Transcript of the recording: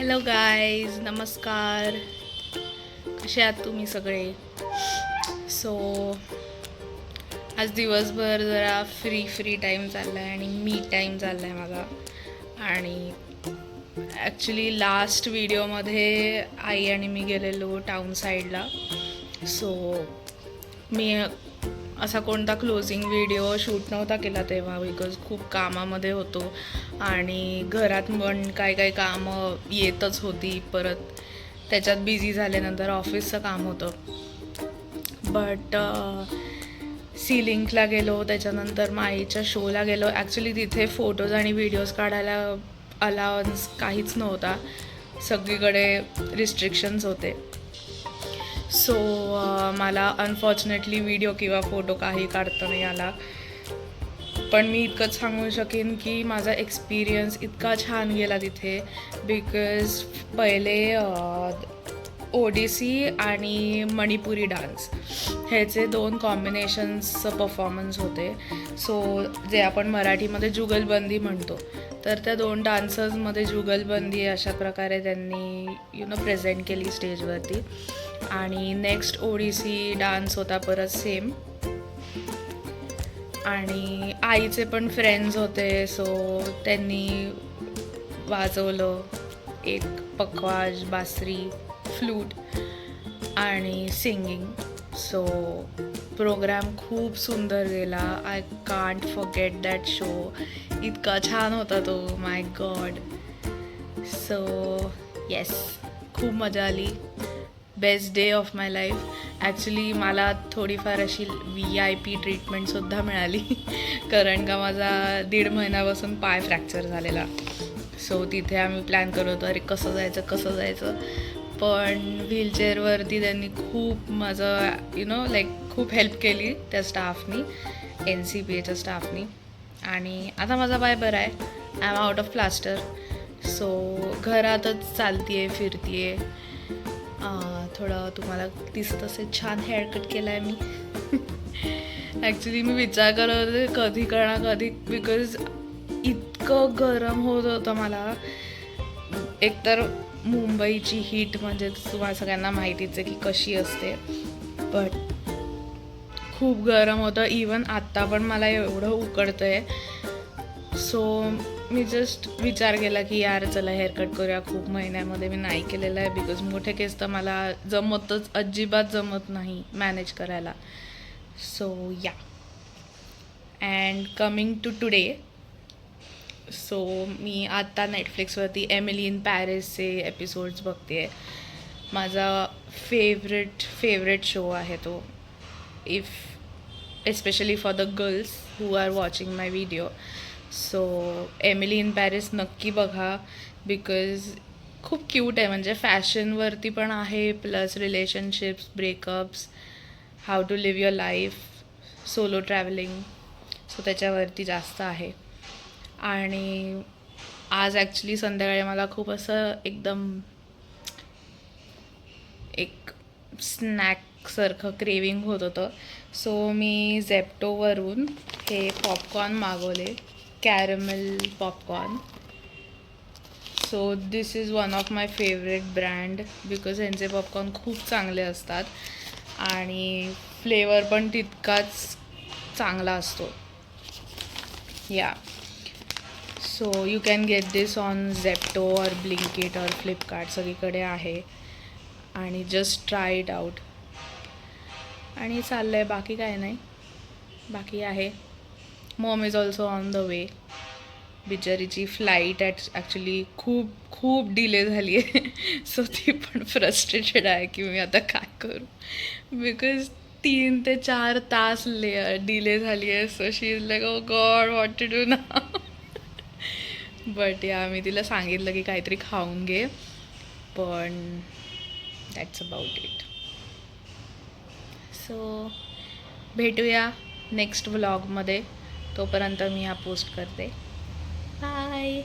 Hello guys, नमस्कार. कसे आहात तुम्ही सगळे? सो आज दिवसभर जरा फ्री टाईम चालला आहे आणि मी टाईम चालला आहे माझा. आणि ॲक्च्युली लास्ट व्हिडिओमध्ये आई आणि मी गेलेलो टाऊन साईडला. सो मी असा कोणता क्लोजिंग व्हिडिओ शूट नव्हता केला तेव्हा, बिकॉज खूप कामामध्ये होतो आणि घरात पण काय कामं येतच होती. परत त्याच्यात बिझी झाल्यानंतर ऑफिसचं काम होतं. बट सीलिंकला गेलो, त्याच्यानंतर माईच्या शोला गेलो. ॲक्च्युली तिथे फोटोज आणि व्हिडिओज काढायला अलावन्स काहीच नव्हता, सगळीकडे रिस्ट्रिक्शन्स होते. सो मला अनफॉर्च्युनेटली व्हिडिओ किंवा फोटो काही काढता नाही आला. पण मी इतकंच सांगू शकेन की माझा एक्सपिरियन्स इतका छान गेला तिथे. बिकॉज पहिले ओडिसी आणि मणिपुरी डान्स ह्याचे 2 कॉम्बिनेशन्सचं परफॉर्मन्स होते. सो जे आपण मराठीमध्ये जुगलबंदी म्हणतो, तर त्या 2 डान्सर्समध्ये जुगलबंदी अशा प्रकारे त्यांनी प्रेझेंट केली स्टेजवरती. आणि नेक्स्ट ओडिसी डान्स होता परत सेम. आणि आईचे पण फ्रेंड्स होते, सो त्यांनी वाजवलं एक पखवाज, बासरी, फ्लूट आणि सिंगिंग. सो प्रोग्राम खूप सुंदर गेला. I can't forget that show. इतका छान होता तो, माय गॉड. सो येस, खूप मजा आली. Best day of my life. Actually मला थोडीफार अशी VIP ट्रीटमेंटसुद्धा मिळाली कारण का माझा 1.5 महिन्यापासून पाय फ्रॅक्चर झालेला. सो तिथे आम्ही प्लॅन करत होतो, अरे कसं जायचं. पण व्हीलचेअरवरती त्यांनी खूप माझं खूप हेल्प केली त्या स्टाफनी, NCPAच्या स्टाफनी. आणि आता माझा पाय बरा आहे. I am out of plaster. So घरातच चालते आहे, फिरते आहे. थोडं तुम्हाला दिसत असेल, छान हेअरकट केला आहे मी. ॲक्च्युली मी विचार करत होते कधी करणार, बिकॉज इतकं गरम होत होतं मला. एकतर मुंबईची हीट म्हणजे तुम्हाला सगळ्यांना माहितीच आहे की कशी असते. बट खूप गरम होतं. इवन आत्ता पण मला एवढं उकडतं आहे. सो मी जस्ट विचार केला की यार चला हेअरकट करूया. खूप महिन्यामध्ये मी नाही केलेलं आहे, बिकॉज मोठे केस तर मला अजिबात जमत नाही मॅनेज करायला. So yeah, and coming to today. So मी आत्ता नेटफ्लिक्सवरती एमिली इन पॅरिसचे एपिसोड्स बघते. माझा फेवरेट शो आहे तो, if especially for the girls who are watching my video. So Emily in Paris नक्की बघा, बिकॉज खूप क्यूट आहे. म्हणजे फॅशनवरती पण आहे, plus relationships, breakups, how to live your life, solo travelling, so त्याच्यावरती जास्त आहे. आणि आज ॲक्च्युली संध्याकाळी मला खूप असं एकदम एक स्नॅकसारखं क्रेविंग होत होतं. सो मी झेप्टोवरून हे पॉपकॉर्न मागवले, caramel popcorn. So this is one of my favourite brand, because ह्यांचे पॉपकॉर्न खूप चांगले असतात आणि फ्लेवर पण तितकाच चांगला असतो. या, so you can get this on Zepto और ब्लिंकिट और फ्लिपकार्ट, सगळीकडे आहे. आणि जस्ट ट्राय इट आउट. आणि चाललं आहे, बाकी काय नाही. बाकी आहे, mom is also on the way. बिचारीची फ्लाईट ॲक्च्युली खूप डिले झाली आहे. सो ती पण फ्रस्ट्रेटेड आहे की मी आता काय करू, बिकॉज 3 ते 4 तास डिले झाली आहे. So she is like oh god, what to do now. But yeah, मी तिला सांगितलं की काहीतरी खाऊन घे, पण दॅट्स अबाउट इट. सो भेटूया नेक्स्ट व्लॉगमध्ये. तोपर्यंत मी हा पोस्ट करते. बाय.